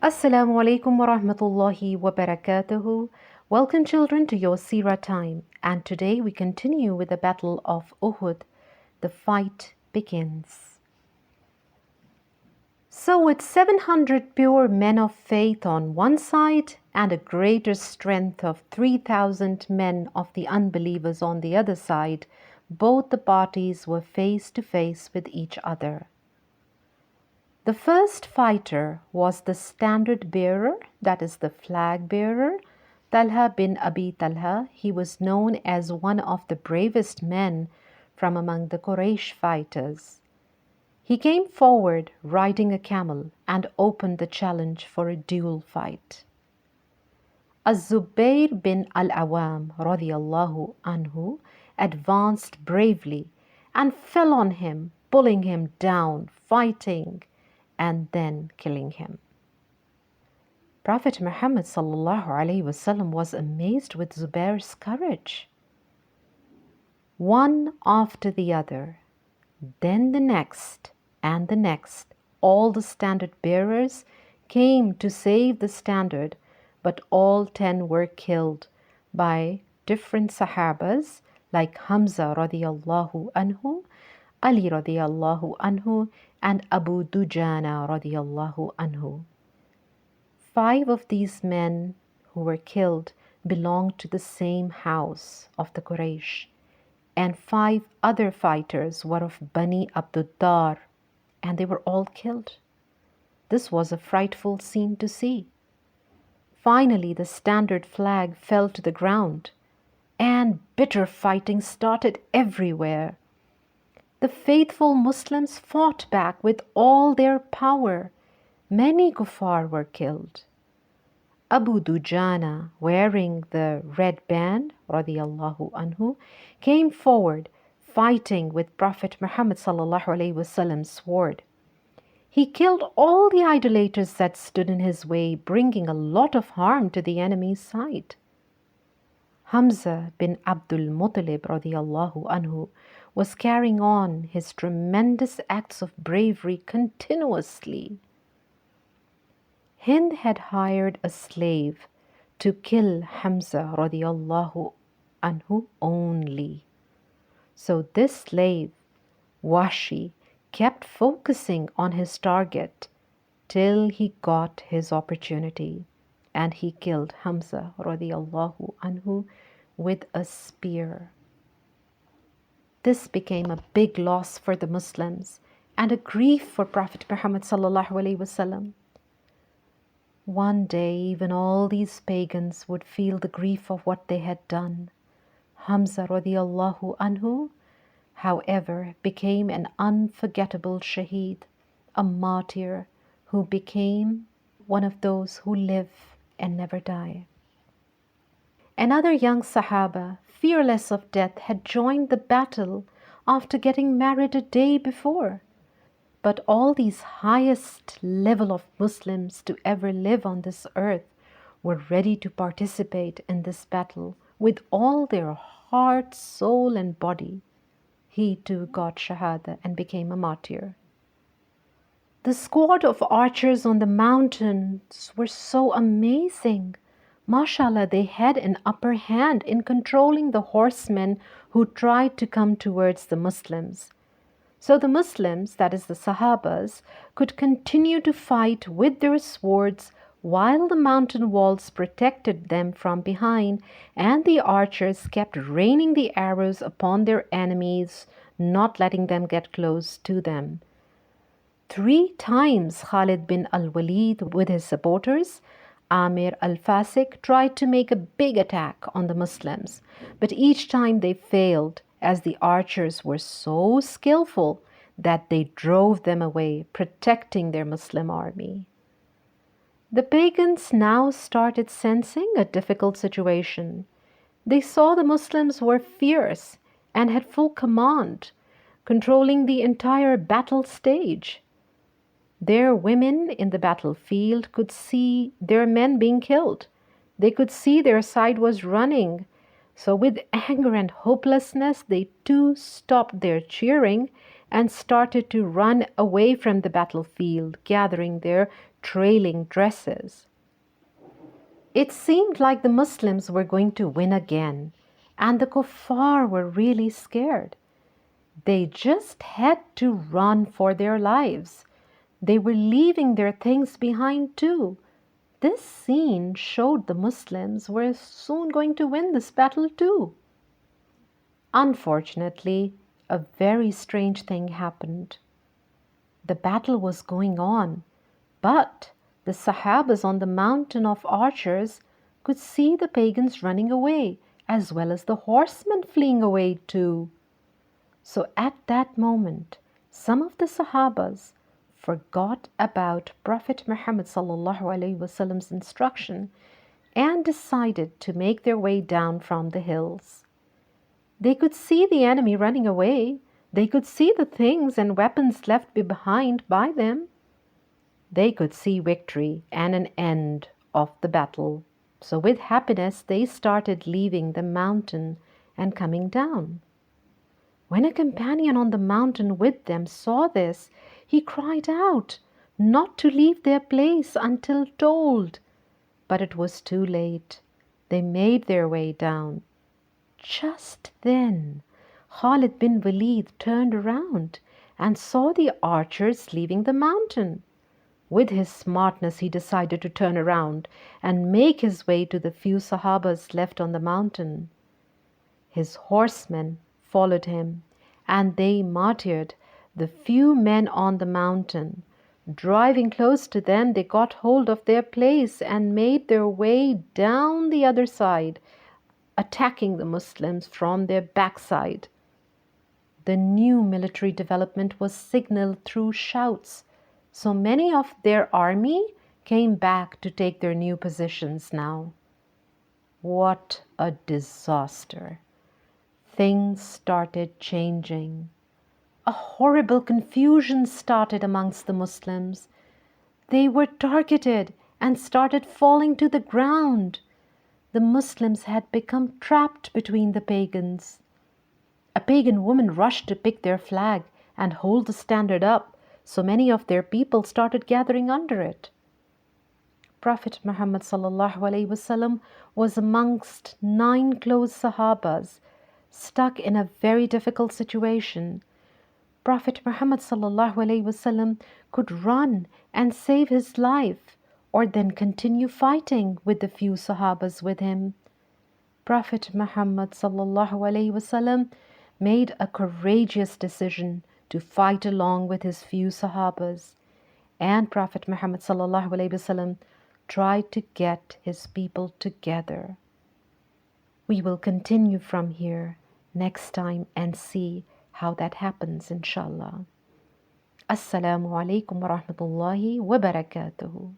Assalamu alaikum wa rahmatullahi wa barakatuhu. Welcome, children, to your Seerah time. And today we continue with the Battle of Uhud. The fight begins. So, with 700 pure men of faith on one side and a greater strength of 3,000 men of the unbelievers on the other side, both the parties were face to face with each other. The first fighter was the standard bearer, that is the flag bearer, Talha bin Abi Talha. He was known as one of the bravest men from among the Quraysh fighters. He came forward riding a camel and opened the challenge for a duel fight. Az-Zubayr bin al-Awam radiyallahu anhu advanced bravely and fell on him, pulling him down, fighting, and then killing him. Prophet Muhammad sallallahu alaihi wasallam was amazed with Zubair's courage. One after the other, then the next and the next, all the standard bearers came to save the standard, but all 10 were killed by different Sahabas like Hamza radiyallahu anhu, Ali radiyallahu anhu, and Abu Dujana radiyallahu anhu. 5 of these men who were killed belonged to the same house of the Quraysh, and 5 other fighters were of Bani Abduddar, and they were all killed. This was a frightful scene to see. Finally, the standard flag fell to the ground, and bitter fighting started everywhere. The faithful Muslims fought back with all their power. Many kuffar were killed. Abu Dujana, wearing the red band, radiyallahu anhu, came forward, fighting with Prophet Muhammad sallallahu alaihi wasallam's sword. He killed all the idolaters that stood in his way, bringing a lot of harm to the enemy's side. Hamza bin Abdul Muttalib radiyallahu anhu was carrying on his tremendous acts of bravery continuously. Hind had hired a slave to kill Hamza radiyallahu anhu only. So this slave, Washi, kept focusing on his target till he got his opportunity, and he killed Hamza radiyallahu anhu with a spear. This became a big loss for the Muslims and a grief for Prophet Muhammad sallallahu alaihi wasallam. One day, even all these pagans would feel the grief of what they had done. Hamza radiyallahu anhu, however, became an unforgettable shaheed, a martyr who became one of those who live and never die. Another young Sahaba, fearless of death, had joined the battle after getting married a day before. But all these highest level of Muslims to ever live on this earth were ready to participate in this battle with all their heart, soul, and body. He too got Shahada and became a martyr. The squad of archers on the mountains were so amazing. Mashallah, they had an upper hand in controlling the horsemen who tried to come towards the Muslims. So the Muslims, that is the Sahabas, could continue to fight with their swords while the mountain walls protected them from behind, and the archers kept raining the arrows upon their enemies, not letting them get close to them. 3 times Khalid bin al-Walid with his supporters, Amir al-Fasik, tried to make a big attack on the Muslims, but each time they failed, as the archers were so skillful that they drove them away, protecting their Muslim army. The pagans now started sensing a difficult situation. They saw the Muslims were fierce and had full command, controlling the entire battle stage. Their women in the battlefield could see their men being killed. They could see their side was running. So with anger and hopelessness, they too stopped their cheering and started to run away from the battlefield, gathering their trailing dresses. It seemed like the Muslims were going to win again, and the kuffar were really scared. They just had to run for their lives. They were leaving their things behind too. This scene showed the Muslims were soon going to win this battle too. Unfortunately, a very strange thing happened. The battle was going on, but the Sahabas on the mountain of archers could see the pagans running away, as well as the horsemen fleeing away too. So at that moment, some of the Sahabas forgot about Prophet Muhammad ﷺ's instruction and decided to make their way down from the hills. They could see the enemy running away. They could see the things and weapons left behind by them. They could see victory and an end of the battle. So with happiness, they started leaving the mountain and coming down. When a companion on the mountain with them saw this, he cried out not to leave their place until told. But it was too late. They made their way down. Just then, Khalid bin Walid turned around and saw the archers leaving the mountain. With his smartness, he decided to turn around and make his way to the few Sahabas left on the mountain. His horsemen followed him, and they martyred the few men on the mountain. Driving close to them, they got hold of their place and made their way down the other side, attacking the Muslims from their backside. The new military development was signaled through shouts, so many of their army came back to take their new positions now. What a disaster! Things started changing. A horrible confusion started amongst the Muslims. They were targeted and started falling to the ground. The Muslims had become trapped between the pagans. A pagan woman rushed to pick their flag and hold the standard up, so many of their people started gathering under it. Prophet Muhammad ﷺ was amongst 9 close Sahabas, stuck in a very difficult situation. Prophet Muhammad ﷺ could run and save his life, or then continue fighting with the few Sahabas with him. Prophet Muhammad ﷺ made a courageous decision to fight along with his few Sahabas, and Prophet Muhammad ﷺ tried to get his people together. We will continue from here next time and see how that happens, inshallah. Assalamu alaikum wa rahmatullahi wa barakatuhu.